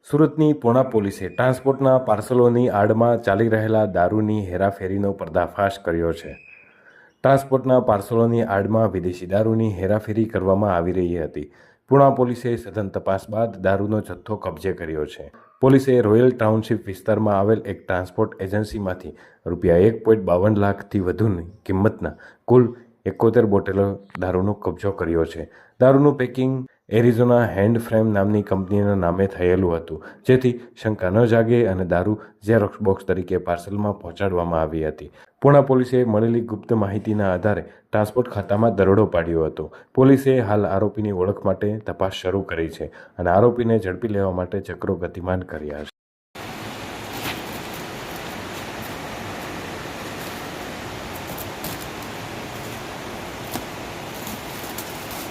સુરતની પૂણા પોલીસે ટ્રાન્સપોર્ટના પાર્સલોની આડમાં ચાલી રહેલા દારૂની હેરાફેરીનો પર્દાફાશ કર્યો છે. ટ્રાન્સપોર્ટના પાર્સલોની આડમાં વિદેશી દારૂની હેરાફેરી કરવામાં આવી રહી હતી. પૂણા પોલીસે સઘન તપાસ બાદ દારૂનો જથ્થો કબજે કર્યો છે. પોલીસે રોયલ ટાઉનશીપ વિસ્તારમાં આવેલ એક ટ્રાન્સપોર્ટ એજન્સીમાંથી ₹1.52 લાખથી વધુની કિંમતના કુલ 71 બોટલો દારૂનો કબજો કર્યો છે. દારૂનું પેકિંગ એરિઝોના હેન્ડ ફ્રેમ નામની કંપનીના નામે થયેલું હતું, જેથી શંકા ન જાગે અને દારૂ ઝેરોક્સ બોક્સ તરીકે પાર્સલમાં પહોંચાડવામાં આવી હતી. પૂણા પોલીસે મળેલી ગુપ્ત માહિતીના આધારે ટ્રાન્સપોર્ટ ખાતામાં દરોડો પાડ્યો હતો. પોલીસે હાલ આરોપીની ઓળખ માટે તપાસ શરૂ કરી છે અને આરોપીને ઝડપી લેવા માટે ચક્રો ગતિમાન કર્યા છે.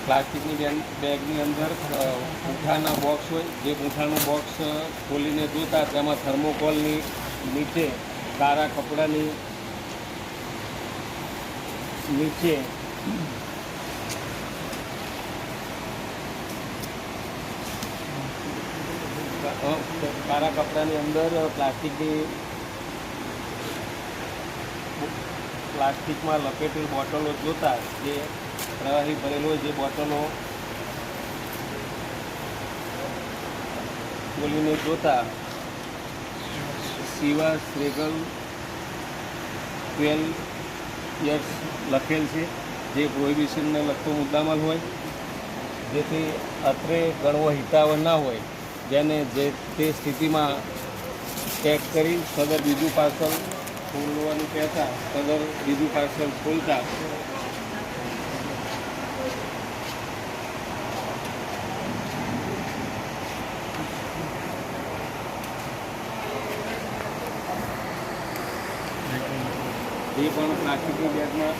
પ્લાસ્ટિકની બેગની અંદર પૂંઠાના બોક્સ હોય, જે પૂંઠાનું બોક્સ ખોલીને જોતા તેમાં થર્મોકોલની નીચે કાળા કપડાની નીચે કાળા કપડાની અંદર પ્લાસ્ટિકમાં લપેટેલ બોટલો જોતા જે પ્રવાહી ભરેલો હોય, જે બોટલો ખોલીને જોતા શિવા શ્રેગલ 12 યર્સ લખેલ છે, જે પ્રોહિબિશનને લગતો મુદ્દામાલ હોય, જેથી અત્રે ગણવો હિતાવહ ના હોય, જેને જે તે સ્થિતિમાં પેક કરી સદર બીજું પાર્સલ ખોલવાનું કહેતા સદર બીજું પાર્સલ ખોલતા એ પણ પ્લાસ્ટિકની બેગમાં